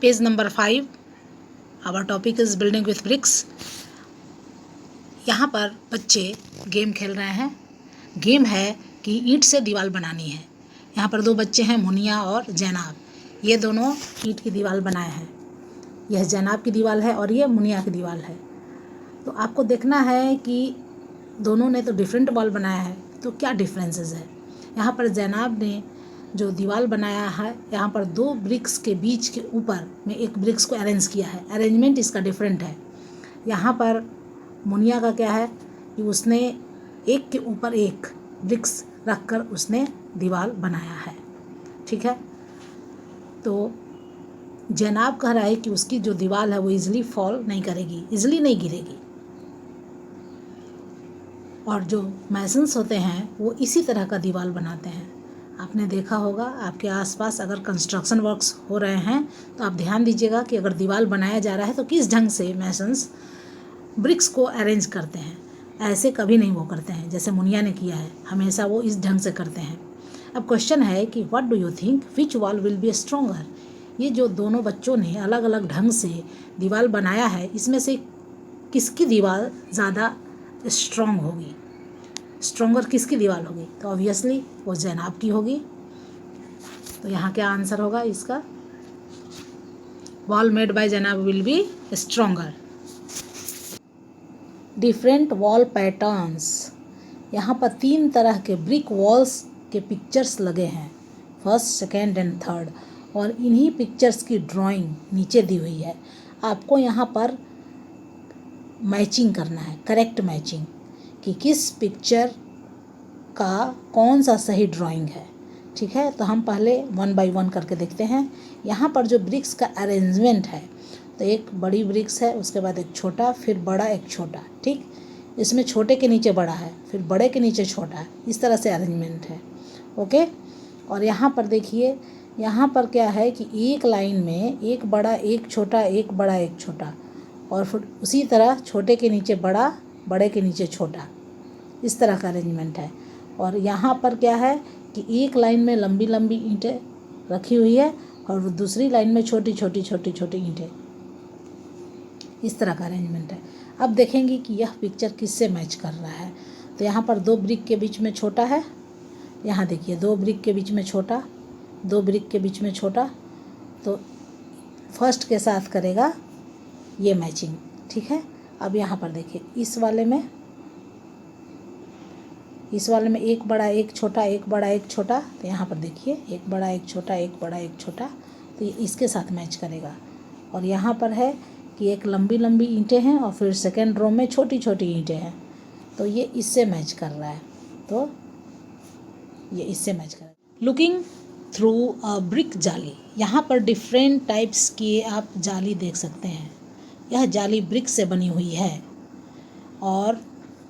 Page number 5, our topic is building with bricks. यहाँ पर बच्चे गेम खेल रहे हैं। गेम है कि ईंट से दीवार बनानी है। यहाँ पर दो बच्चे हैं, मुनिया और जैनाब। ये दोनों ईंट की दीवार बनाए हैं। यह जैनाब की दीवार है और ये मुनिया की दीवार है। तो आपको देखना है कि दोनों ने तो डिफरेंट वॉल बनाया है, तो क्या डिफरेंसेस है। यहाँ पर जैनाब ने जो दीवार बनाया है, यहाँ पर दो ब्रिक्स के बीच के ऊपर में एक ब्रिक्स को अरेंज किया है। अरेंजमेंट इसका डिफरेंट है। यहाँ पर मुनिया का क्या है कि उसने एक के ऊपर एक ब्रिक्स रखकर उसने दीवार बनाया है। ठीक है, तो जैनाब कह रहा है कि उसकी जो दीवार है वो इजीली फॉल नहीं करेगी, इजीली नहीं गिरेगी। और जो मैसन्स होते हैं वो इसी तरह का दीवार बनाते हैं। आपने देखा होगा आपके आसपास अगर कंस्ट्रक्शन वर्क्स हो रहे हैं तो आप ध्यान दीजिएगा कि अगर दीवार बनाया जा रहा है तो किस ढंग से मैसन्स ब्रिक्स को अरेंज करते हैं। ऐसे कभी नहीं वो करते हैं जैसे मुनिया ने किया है, हमेशा वो इस ढंग से करते हैं। अब क्वेश्चन है कि what do you think which wall will be stronger. ये जो दोनों बच्चों ने अलग अलग ढंग से दीवार बनाया है, इसमें से किसकी दीवार ज़्यादा स्ट्रॉन्ग होगी, स्ट्रॉन्गर किसकी दीवार होगी। तो ऑब्वियसली वो जैनाब की होगी। तो यहाँ क्या आंसर होगा इसका, wall made by Zainab will be stronger. Different wall patterns. यहाँ पर 3 तरह के ब्रिक वॉल्स के पिक्चर्स लगे हैं, फर्स्ट, सेकेंड एंड थर्ड। और इन्हीं पिक्चर्स की ड्राइंग नीचे दी हुई है। आपको यहाँ पर मैचिंग करना है, करेक्ट मैचिंग, कि किस पिक्चर का कौन सा सही ड्राइंग है। ठीक है, तो हम पहले 1 बाय 1 करके देखते हैं। यहाँ पर जो ब्रिक्स का अरेंजमेंट है, तो एक बड़ी ब्रिक्स है, उसके बाद एक छोटा, फिर बड़ा, एक छोटा। ठीक, इसमें छोटे के नीचे बड़ा है, फिर बड़े के नीचे छोटा है, इस तरह से अरेंजमेंट है। ओके, और यहाँ पर देखिए, यहाँ पर क्या है कि एक लाइन में एक बड़ा, एक छोटा, एक बड़ा, एक छोटा, और फिर उसी तरह छोटे के नीचे बड़ा, बड़े के नीचे छोटा, इस तरह का अरेंजमेंट है। और यहाँ पर क्या है कि एक लाइन में लंबी लंबी ईंटें रखी हुई है और दूसरी लाइन में छोटी छोटी छोटी छोटी ईंटें, इस तरह का अरेंजमेंट है। अब देखेंगे कि यह पिक्चर किससे मैच कर रहा है। तो यहाँ पर 2 ब्रिक के बीच में छोटा है, यहाँ देखिए 2 ब्रिक के बीच में छोटा, 2 ब्रिक के बीच में छोटा, तो फर्स्ट के साथ करेगा ये मैचिंग। ठीक है, अब यहाँ पर देखिए इस वाले में एक बड़ा, एक छोटा, एक बड़ा, एक छोटा, तो यहाँ पर देखिए एक बड़ा, एक छोटा, एक बड़ा, एक छोटा, तो ये इसके साथ मैच करेगा। और यहाँ पर है कि एक लंबी लंबी ईंटें हैं और फिर सेकेंड रो में छोटी छोटी ईंटें हैं, तो ये इससे मैच कर रहा है, तो ये इससे मैच कर रहा है। लुकिंग थ्रू अ ब्रिक जाली। यहाँ पर डिफरेंट टाइप्स की आप जाली देख सकते हैं। यह जाली ब्रिक से बनी हुई है और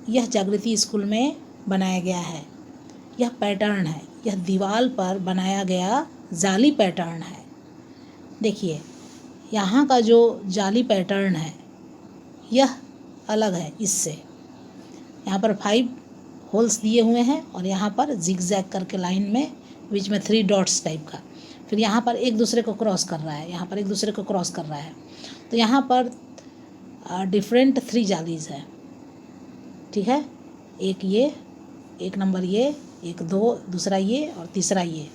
यह जागृति स्कूल में बनाया गया है। यह पैटर्न है, यह दीवार पर बनाया गया जाली पैटर्न है। देखिए यहाँ का जो जाली पैटर्न है यह अलग है इससे। यहाँ पर 5 होल्स दिए हुए हैं और यहाँ पर जिगजैग करके लाइन में बीच में 3 डॉट्स टाइप का, फिर यहाँ पर एक दूसरे को क्रॉस कर रहा है, यहाँ पर एक दूसरे को क्रॉस कर रहा है। तो यहाँ पर डिफरेंट 3 जालीज है। ठीक है, एक ये, एक नंबर ये, एक 2, दूसरा ये और तीसरा ये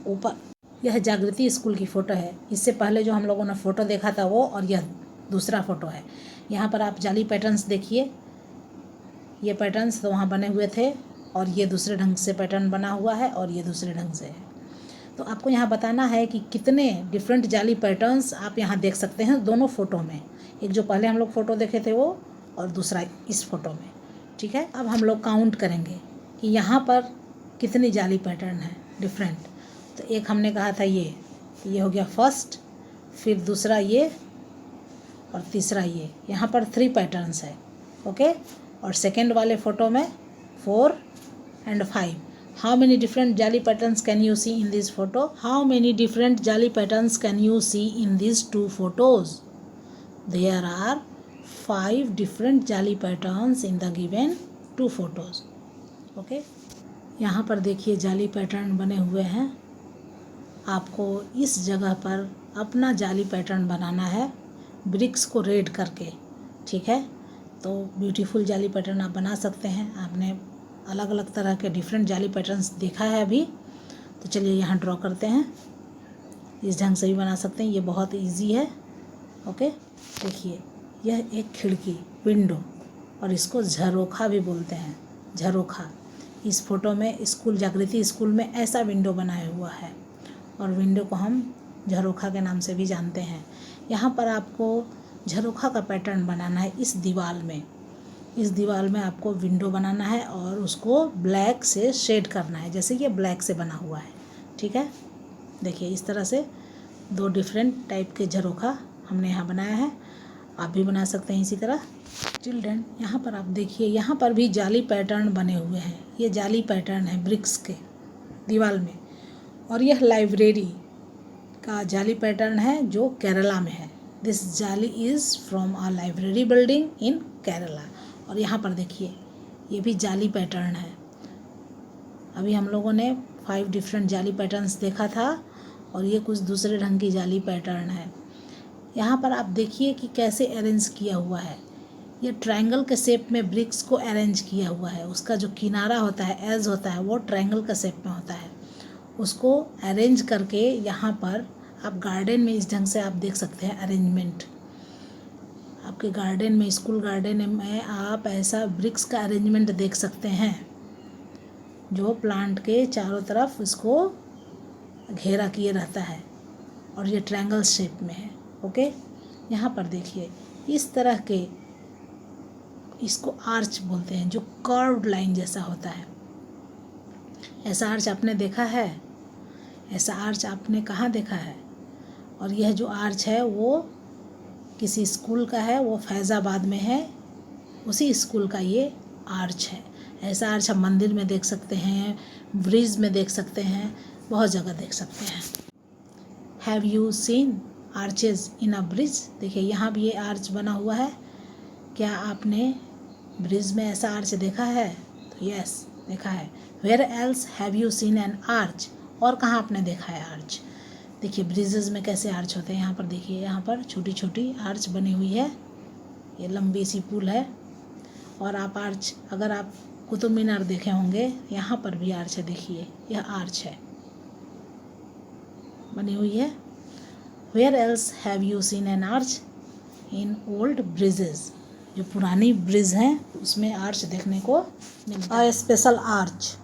ऊपर। यह जागृति स्कूल की फ़ोटो है। इससे पहले जो हम लोगों ने फ़ोटो देखा था वो, और यह दूसरा फ़ोटो है। यहाँ पर आप जाली पैटर्न्स देखिए, ये पैटर्न्स तो वहाँ बने हुए थे और ये दूसरे ढंग से पैटर्न बना हुआ है और ये दूसरे ढंग से है। तो आपको यहाँ बताना है कि कितने डिफरेंट जाली पैटर्न्स आप यहाँ देख सकते हैं दोनों फ़ोटो में। एक जो पहले हम लोग फ़ोटो देखे थे वो, और दूसरा इस फ़ोटो में। ठीक है, अब हम लोग काउंट करेंगे कि यहाँ पर कितनी जाली पैटर्न है डिफरेंट। तो एक हमने कहा था ये हो गया फर्स्ट, फिर दूसरा ये और तीसरा ये। यहाँ पर 3 पैटर्न्स है। ओके, और सेकेंड वाले फ़ोटो में 4 and 5। How many different jali patterns can you see in this फोटो। How many different jali patterns can you see in this 2 photos। There are 5 different jali patterns in the given 2 photos। Okay, यहाँ पर देखिए जाली pattern बने हुए हैं। आपको इस जगह पर अपना जाली पैटर्न बनाना है ब्रिक्स को रेड करके, ठीक है। तो ब्यूटीफुल जाली पैटर्न आप बना सकते हैं। आपने अलग अलग तरह के डिफरेंट जाली पैटर्न्स देखा है अभी, तो चलिए यहाँ ड्रॉ करते हैं। इस ढंग से भी बना सकते हैं, ये बहुत इजी है। ओके, देखिए यह एक खिड़की, विंडो, और इसको झरोखा भी बोलते हैं, झरोखा। इस फोटो में स्कूल, जागृति स्कूल में ऐसा विंडो बनाया हुआ है, और विंडो को हम झरोखा के नाम से भी जानते हैं। यहाँ पर आपको झरोखा का पैटर्न बनाना है इस दीवार में। इस दीवार में आपको विंडो बनाना है और उसको ब्लैक से शेड करना है, जैसे ये ब्लैक से बना हुआ है, ठीक है। देखिए इस तरह से 2 डिफरेंट टाइप के झरोखा हमने यहाँ बनाया है, आप भी बना सकते हैं इसी तरह। चिल्ड्रन, यहाँ पर आप देखिए, यहाँ पर भी जाली पैटर्न बने हुए हैं। ये जाली पैटर्न है ब्रिक्स के दीवार में, और यह लाइब्रेरी का जाली पैटर्न है जो केरला में है। दिस जाली is from a library building in Kerala. और यहाँ पर देखिए ये भी जाली पैटर्न है। अभी हम लोगों ने 5 डिफरेंट जाली पैटर्न्स देखा था, और ये कुछ दूसरे ढंग की जाली पैटर्न है। यहाँ पर आप देखिए कि कैसे अरेंज किया हुआ है। ये ट्रायंगल के शेप में ब्रिक्स को अरेंज किया हुआ है। उसका जो किनारा होता है, एज होता है, वो ट्रायंगल का शेप में होता है। उसको अरेंज करके यहाँ पर आप गार्डन में इस ढंग से आप देख सकते हैं अरेंजमेंट। आपके गार्डन में, स्कूल गार्डन में आप ऐसा ब्रिक्स का अरेंजमेंट देख सकते हैं, जो प्लांट के चारों तरफ इसको घेरा किए रहता है, और ये ट्रायंगल शेप में है। ओके, यहाँ पर देखिए इस तरह के, इसको आर्च बोलते हैं, जो कर्व्ड लाइन जैसा होता है। ऐसा आर्च आपने देखा है? ऐसा आर्च आपने कहाँ देखा है? और यह जो आर्च है वो किसी स्कूल का है, वो फैज़ाबाद में है, उसी स्कूल का ये आर्च है। ऐसा आर्च हम मंदिर में देख सकते हैं, ब्रिज में देख सकते हैं, बहुत जगह देख सकते हैं। Have you scene arches in a bridge? देखिए यहाँ भी ये आर्च बना हुआ है। क्या आपने ब्रिज में ऐसा आर्च देखा है? तो यस, देखा है। Where else have you seen an arch? और कहाँ आपने देखा है आर्च? देखिए ब्रिजेस में कैसे आर्च होते हैं। यहाँ पर देखिए, यहाँ पर छोटी छोटी आर्च बनी हुई है, ये लंबी सी पुल है। और आप आर्च, अगर आप कुतुब मीनार देखे होंगे, यहाँ पर भी आर्च है। देखिए यह आर्च है, बनी हुई है। Where else have you seen an arch? In old bridges, जो पुरानी ब्रिज हैं उसमें आर्च देखने को मिलता है। स्पेशल आर्च,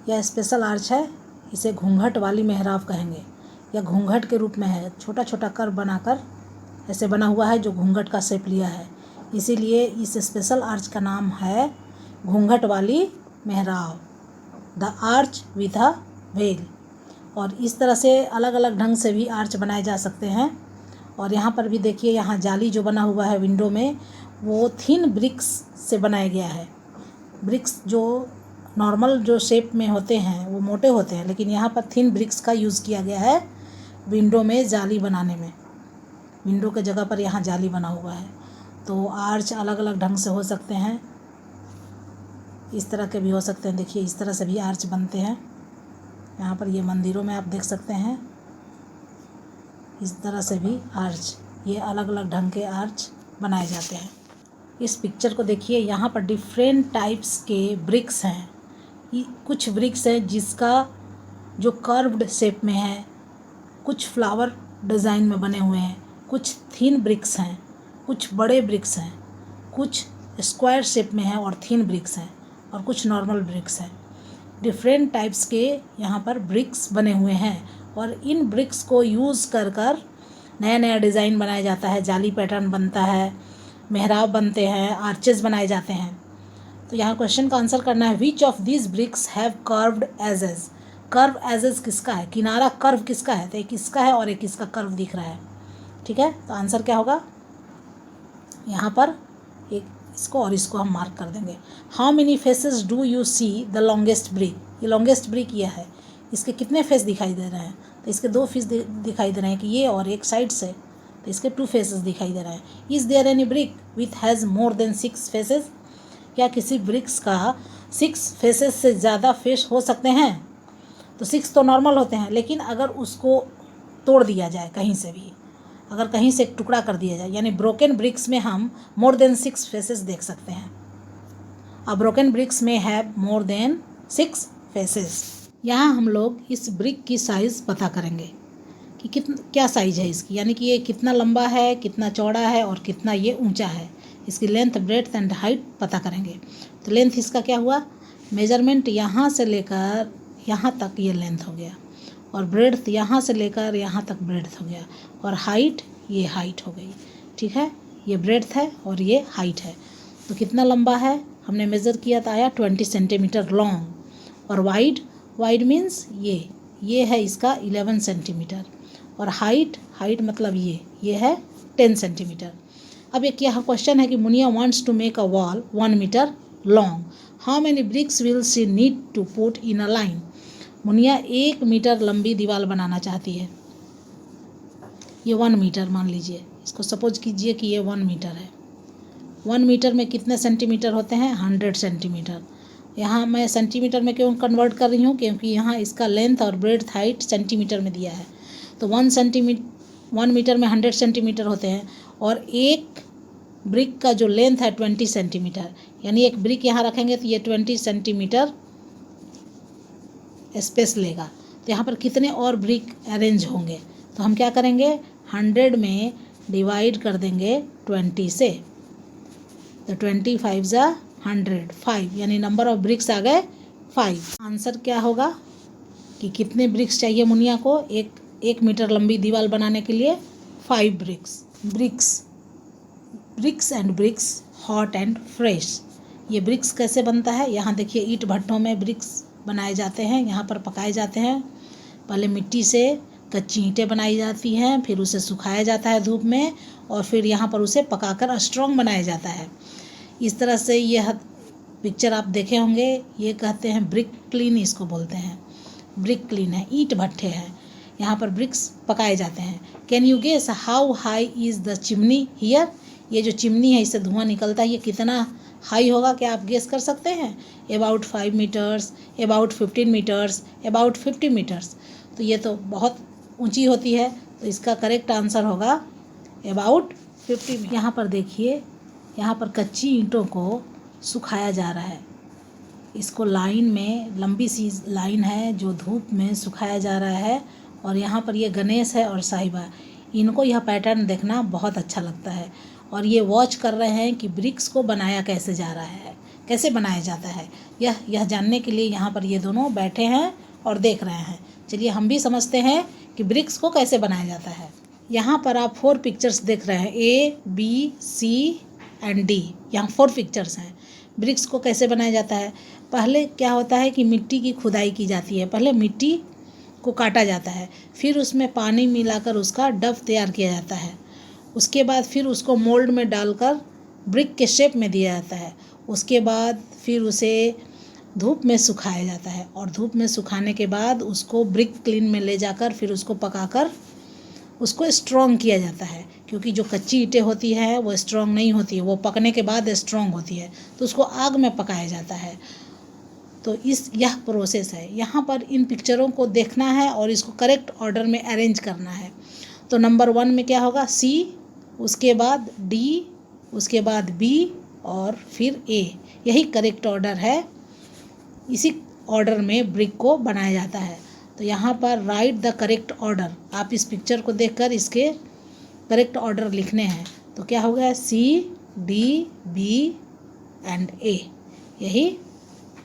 यह स्पेशल आर्च है, इसे घूंघट वाली मेहराब कहेंगे। यह घूंघट के रूप में है, छोटा छोटा कर्व बनाकर ऐसे बना हुआ है, जो घूंघट का शेप लिया है। इसीलिए इस स्पेशल आर्च का नाम है घूंघट वाली मेहराब, the arch with a well. और इस तरह से अलग अलग ढंग से भी आर्च बनाए जा सकते हैं। और यहाँ पर भी देखिए, यहाँ जाली जो बना हुआ है विंडो में, वो थिन ब्रिक्स से बनाया गया है। ब्रिक्स जो नॉर्मल जो शेप में होते हैं वो मोटे होते हैं, लेकिन यहाँ पर थिन ब्रिक्स का यूज़ किया गया है विंडो में जाली बनाने में। विंडो के जगह पर यहाँ जाली बना हुआ है। तो आर्च अलग अलग ढंग से हो सकते हैं, इस तरह के भी हो सकते हैं। देखिए इस तरह से भी आर्च बनते हैं। यहाँ पर ये मंदिरों में आप देख सकते हैं, इस तरह से भी आर्च, ये अलग अलग ढंग के आर्च बनाए जाते हैं। इस पिक्चर को देखिए, यहाँ पर डिफरेंट टाइप्स के ब्रिक्स हैं। कुछ ब्रिक्स हैं जिसका जो कर्व्ड शेप में है, कुछ फ्लावर डिज़ाइन में बने हुए हैं, कुछ थिन ब्रिक्स हैं, कुछ बड़े ब्रिक्स हैं, कुछ स्क्वायर शेप में है और थिन ब्रिक्स हैं, और कुछ नॉर्मल ब्रिक्स हैं। डिफरेंट टाइप्स के यहाँ पर ब्रिक्स बने हुए हैं, और इन ब्रिक्स को यूज़ कर कर नया नया डिज़ाइन बनाया जाता है, जाली पैटर्न बनता है, मेहराब बनते हैं, आर्चेस बनाए जाते हैं। तो यहाँ क्वेश्चन का आंसर करना है, which of these bricks have curved edges? Curve edges किसका है? किनारा कर्व किसका है? तो एक इसका है और एक इसका कर्व दिख रहा है, ठीक है। तो आंसर क्या होगा? यहाँ पर एक इसको और इसको हम मार्क कर देंगे। How many faces do you see the longest brick? ये लॉन्गेस्ट ब्रिक यह है, इसके कितने फेस दिखाई दे रहे हैं? तो इसके 2 फेस दिखाई दे रहे हैं कि ये और एक साइड से, तो इसके 2 फेसेस दिखाई दे रहे हैं। Is there any brick with has more than 6 faces? क्या किसी ब्रिक्स का 6 फेसेस से ज़्यादा फेस हो सकते हैं? तो 6 तो नॉर्मल होते हैं, लेकिन अगर उसको तोड़ दिया जाए कहीं से भी, अगर कहीं से एक टुकड़ा कर दिया जाए, यानी ब्रोकन ब्रिक्स में हम मोर देन 6 फेसेस देख सकते हैं। अब ब्रोकन ब्रिक्स में हैव मोर देन 6 फेसेस। यहाँ हम लोग इस ब्रिक की साइज़ पता करेंगे कि क्या साइज़ है इसकी, यानी कि ये कितना लंबा है, कितना चौड़ा है और कितना ये ऊंचा है। इसकी लेंथ, ब्रेड्थ एंड हाइट पता करेंगे। तो लेंथ इसका क्या हुआ, मेजरमेंट यहाँ से लेकर यहाँ तक ये लेंथ हो गया, और ब्रेड्थ यहाँ से लेकर यहाँ तक ब्रेड्थ हो गया, और हाइट ये हाइट हो गई। ठीक है, ये ब्रेड्थ है और ये हाइट है। तो कितना लंबा है हमने मेज़र किया तो आया 20 सेंटीमीटर लॉन्ग, और वाइड मीन्स ये है इसका 11 सेंटीमीटर, और हाइट मतलब ये है 10 सेंटीमीटर। अब एक यह क्वेश्चन है कि Munia wants to make a wall 1 metre long, how many bricks will she need to put in a line. Munia 1 metre लंबी दीवार बनाना चाहती है। ये 1 मीटर मान लीजिए, इसको सपोज कीजिए कि ये 1 मीटर है। 1 मीटर में कितने सेंटीमीटर होते हैं, 100 सेंटीमीटर। यहाँ मैं सेंटीमीटर में क्यों कन्वर्ट कर रही हूँ, क्योंकि यहाँ इसका लेंथ और ब्रेड्थ हाइट सेंटीमीटर में दिया है। तो 1 मीटर में 100 सेंटीमीटर होते हैं, और एक ब्रिक का जो लेंथ है 20 सेंटीमीटर, यानी एक ब्रिक यहाँ रखेंगे तो ये 20 सेंटीमीटर स्पेस लेगा। तो यहाँ पर कितने और ब्रिक अरेंज होंगे, तो हम क्या करेंगे, 100 में डिवाइड कर देंगे 20 से, तो 25 ज़ा 100, 5, यानी नंबर ऑफ ब्रिक्स आ गए 5। आंसर क्या होगा कि कितने ब्रिक्स चाहिए मुनिया को 1 मीटर लंबी दीवार बनाने के लिए, 5 bricks and bricks hot and fresh. ये ब्रिक्स कैसे बनता है, यहाँ देखिए ईंट भट्टों में ब्रिक्स बनाए जाते हैं, यहाँ पर पकाए जाते हैं। पहले मिट्टी से कच्ची ईंटें बनाई जाती हैं, फिर उसे सुखाया जाता है धूप में, और फिर यहाँ पर उसे पकाकर स्ट्रॉन्ग बनाया जाता है। इस तरह से यह पिक्चर आप देखे होंगे, ये कहते हैं ब्रिक क्लीन, इसको बोलते हैं ब्रिक क्लीन है, ईंट भट्ठे हैं, यहाँ पर ब्रिक्स पकाए जाते हैं। Can you guess how high is the chimney here. ये जो चिमनी है, इससे धुआं निकलता है, ये कितना हाई होगा, क्या आप गेस कर सकते हैं। About 5 metres, about 15 metres, about 50 metres. तो ये तो बहुत ऊंची होती है, तो इसका करेक्ट आंसर होगा अबाउट 50। यहाँ पर देखिए, यहाँ पर कच्ची ईंटों को सुखाया जा रहा है। इसको लाइन में, लंबी सी लाइन है जो धूप में सुखाया जा रहा है, और यहाँ पर ये गणेश है और साहिबा, इनको यह पैटर्न देखना बहुत अच्छा लगता है, और ये वॉच कर रहे हैं कि ब्रिक्स को बनाया कैसे जा रहा है, कैसे बनाया जाता है। यह जानने के लिए यहाँ पर ये दोनों बैठे हैं और देख रहे हैं। चलिए हम भी समझते हैं कि ब्रिक्स को कैसे बनाया जाता है। यहाँ पर आप 4 पिक्चर्स देख रहे हैं, A, B, C and D। यहाँ 4 पिक्चर्स हैं। ब्रिक्स को कैसे बनाया जाता है, पहले क्या होता है कि मिट्टी की खुदाई की जाती है। पहले मिट्टी को काटा जाता है, फिर उसमें पानी मिलाकर उसका डफ तैयार किया जाता है। उसके बाद फिर उसको मोल्ड में डालकर ब्रिक के शेप में दिया जाता है। उसके बाद फिर उसे धूप में सुखाया जाता है, और धूप में सुखाने के बाद उसको ब्रिक क्लीन में ले जाकर फिर उसको पकाकर उसको स्ट्रॉन्ग किया जाता है, क्योंकि जो कच्ची ईंटें होती है वो स्ट्रॉन्ग नहीं होती है, वो पकने के बाद स्ट्रॉन्ग होती है, तो उसको आग में पकाया जाता है। तो यह प्रोसेस है। यहाँ पर इन पिक्चरों को देखना है और इसको करेक्ट ऑर्डर में अरेंज करना है। तो नंबर 1 में क्या होगा, C, उसके बाद D, उसके बाद B और फिर A। यही करेक्ट ऑर्डर है, इसी ऑर्डर में ब्रिक को बनाया जाता है। तो यहाँ पर राइट द करेक्ट ऑर्डर, आप इस पिक्चर को देखकर इसके करेक्ट ऑर्डर लिखने हैं। तो क्या हो गया, C, D, B and A, यही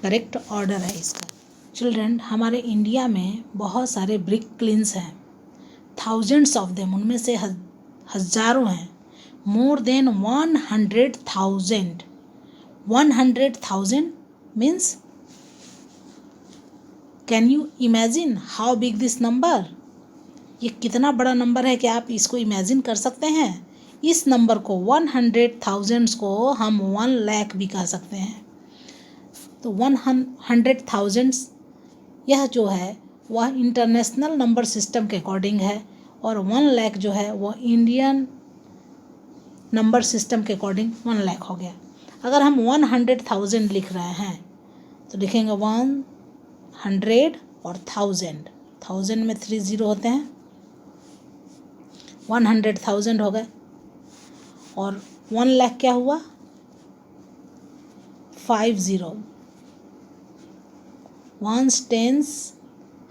करेक्ट ऑर्डर है इसका। चिल्ड्रन, हमारे इंडिया में बहुत सारे ब्रिक क्लीन्स हैं, थाउजेंड्स ऑफ देम, उनमें से हज़ारों हैं, more than 100,000। 100,000 means, can you imagine how big this number. ये कितना बड़ा नंबर है, क्या आप इसको इमेजिन कर सकते हैं। इस नंबर को 100,000 को हम 1 लाख भी कह सकते हैं। तो 100,000 यह जो है वह इंटरनेशनल नंबर सिस्टम के अकॉर्डिंग है, और 1 लाख जो है वह इंडियन नंबर सिस्टम के अकॉर्डिंग 1 लाख हो गया। अगर हम 100,000 लिख रहे हैं तो लिखेंगे 100 और 1000 में 3 0 होते हैं, 1000 100,000 हो गए। और 1 लाख क्या हुआ? 50 ones, tens,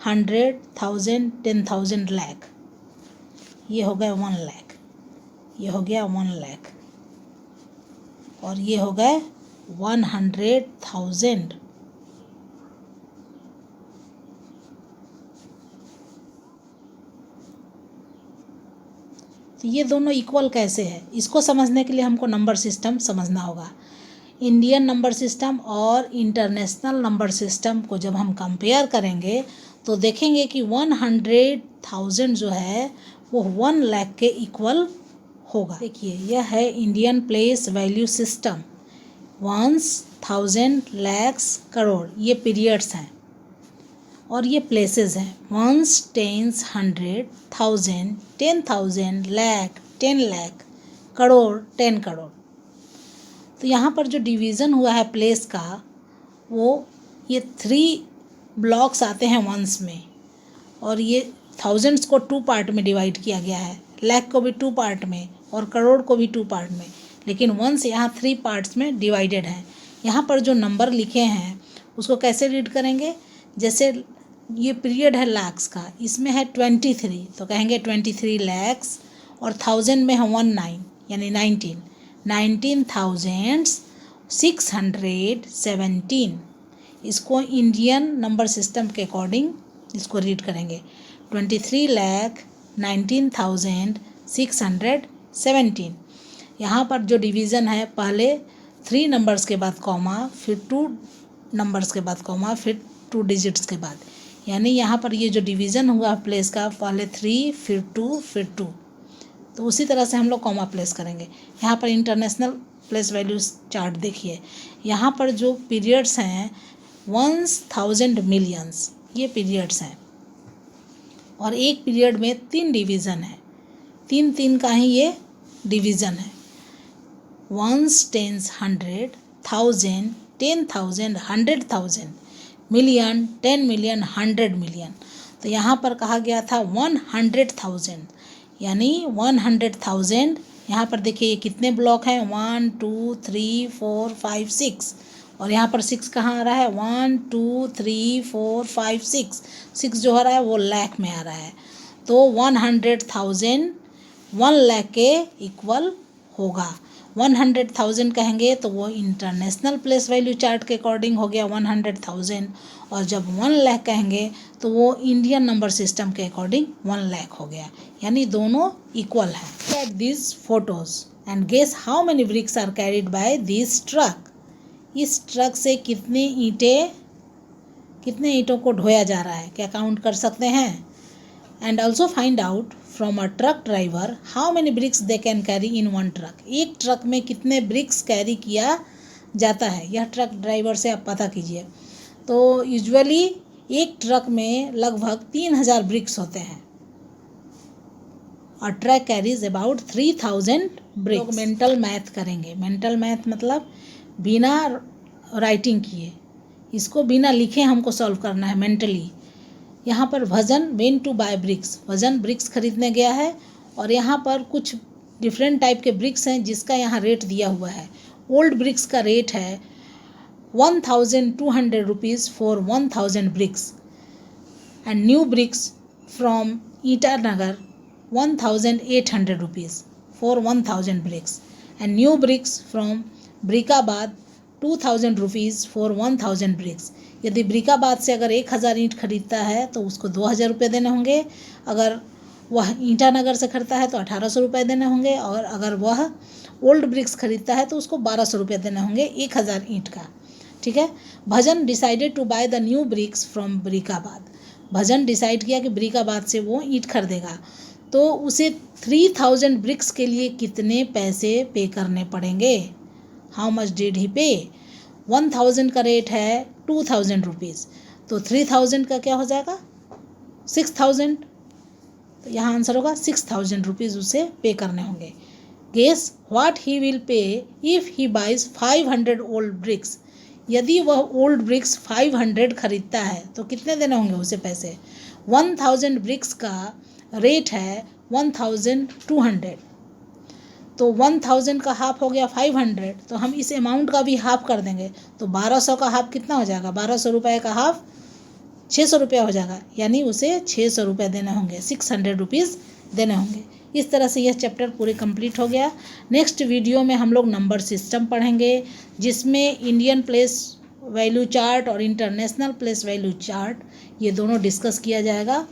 100,000, 10,000 लाख, ये हो गया 1 लाख, ये हो गया 1 लाख, और ये हो गए 100,000। तो ये दोनों इक्वल कैसे है, इसको समझने के लिए हमको नंबर सिस्टम समझना होगा। इंडियन नंबर सिस्टम और इंटरनेशनल नंबर सिस्टम को जब हम कंपेयर करेंगे तो देखेंगे कि 100,000 जो है वो 1 लाख के इक्वल होगा। देखिए यह है Indian place value system. Ones, thousand, lakhs, crore, ये पीरियड्स हैं और ये प्लेसेस हैं। Ones, tens, 100,000, 10,000, lakh, 10 lakh, crore, 10 crore. तो यहाँ पर जो डिवीज़न हुआ है प्लेस का, वो ये 3 ब्लॉक्स आते हैं वंस में, और ये थाउजेंड्स को 2 पार्ट में डिवाइड किया गया है, लाख को भी 2 पार्ट में और करोड़ को भी 2 पार्ट में, लेकिन वंस यहाँ 3 पार्ट्स में डिवाइडेड है। यहाँ पर जो नंबर लिखे हैं उसको कैसे रीड करेंगे? जैसे ये पीरियड है लाख्स का, इसमें है 23, तो कहेंगे 23 लैक्स, और 1000 में है 19 यानी 19,617। इसको इंडियन नंबर सिस्टम के अकॉर्डिंग इसको रीड करेंगे 23,19,617। यहाँ पर जो डिवीज़न है, पहले 3 नंबर्स के बाद कॉमा, फिर 2 नंबर्स के बाद कॉमा, फिर 2 डिजिट्स के बाद, यानी यहाँ पर ये जो डिवीज़न हुआ प्लेस का, पहले 3 फिर 2 फिर 2, तो उसी तरह से हम लोग कॉमा प्लेस करेंगे। यहाँ पर इंटरनेशनल प्लेस वैल्यूज चार्ट देखिए, यहाँ पर जो पीरियड्स हैं 1000 मिलियंस, ये पीरियड्स हैं, और एक पीरियड में 3 डिवीज़न है, 3 का ही ये डिवीज़न है। Ones, tens, 100,000, 10,000, 100,000, million, 10 million, 100 million. तो यहाँ पर कहा गया था 100,000, यानी 100,000। यहाँ पर देखिए ये कितने ब्लॉक हैं, 1 2 3 4 5 6, और यहाँ पर 6 कहाँ आ रहा है, 1 2 3 4 5 6 जो आ रहा है वो लाख में आ रहा है। तो 100,000 1 लाख के इक्वल होगा। 100,000 कहेंगे तो वो इंटरनेशनल प्लेस वैल्यू चार्ट के अकॉर्डिंग हो गया 100,000, और जब 1 लाख कहेंगे तो वो इंडियन नंबर सिस्टम के अकॉर्डिंग 1 लाख हो गया, यानी दोनों इक्वल हैं। At this photos and guess how many bricks are carried by this truck. इस ट्रक से कितने ईंटों को ढोया जा रहा है, क्या काउंट कर सकते हैं? And also find out from a truck driver how many bricks they can carry in 1 truck. एक ट्रक में कितने ब्रिक्स कैरी किया जाता है, यह ट्रक ड्राइवर से आप पता कीजिए। तो यूजुअली एक ट्रक में लगभग 3000 ब्रिक्स होते हैं, और ट्रक कैरीज अबाउट 3000 ब्रिक्स। लोग मेंटल मैथ करेंगे, मेंटल मैथ मतलब बिना राइटिंग किए, इसको बिना लिखे हमको सॉल्व करना है मेंटली। यहाँ पर Bhajan went to buy bricks, Bhajan bricks खरीदने गया है, और यहाँ पर कुछ डिफरेंट टाइप के ब्रिक्स हैं जिसका यहाँ रेट दिया हुआ है। ओल्ड ब्रिक्स का रेट है 1,200 rupees for 1,000 bricks, and new bricks from Itanagar 1,800 rupees for 1,000 bricks, and new bricks from Brickabad 2,000 rupees for 1,000 bricks. यदि ब्रिकाबाद से अगर 1,000 ईंट खरीदता है तो उसको 2,000 रुपये देने होंगे, अगर वह ईटानगर से खरीदता है तो 1,800 रुपये देने होंगे, और अगर वह ओल्ड ब्रिक्स खरीदता है तो उसको 1,200 रुपये देने होंगे 1,000 ईंट का। ठीक है। Bhajan decided to buy the new bricks from Brickabad, Bhajan decide किया कि ब्रिकाबाद से वो ईंट खरीदेगा, तो उसे 3,000 ब्रिक्स के लिए कितने पैसे पे करने पड़ेंगे? हाउ मच डिड ही पे? 1,000 का रेट है 2,000 रुपीज़, तो 3,000 का क्या हो जाएगा? 6,000। तो यहाँ आंसर होगा 6,000 रुपीज़ उसे पे करने होंगे। Guess what he will pay if he buys 500 old bricks. यदि वह ओल्ड ब्रिक्स 500 खरीदता है तो कितने देने होंगे उसे पैसे? 1,000 ब्रिक्स का रेट है 1200, तो 1000 का हाफ हो गया 500, तो हम इस अमाउंट का भी हाफ कर देंगे तो 1200 का हाफ कितना हो जाएगा, 1200 रुपये का हाफ 600 रुपया हो जाएगा, यानी उसे 600 रुपये देने होंगे, 600 रुपीज़ देने होंगे। इस तरह से यह चैप्टर पूरे कंप्लीट हो गया। नेक्स्ट वीडियो में हम लोग नंबर सिस्टम पढ़ेंगे, जिसमें इंडियन प्लेस वैल्यू चार्ट और इंटरनेशनल प्लेस वैल्यू चार्ट ये दोनों डिस्कस किया जाएगा।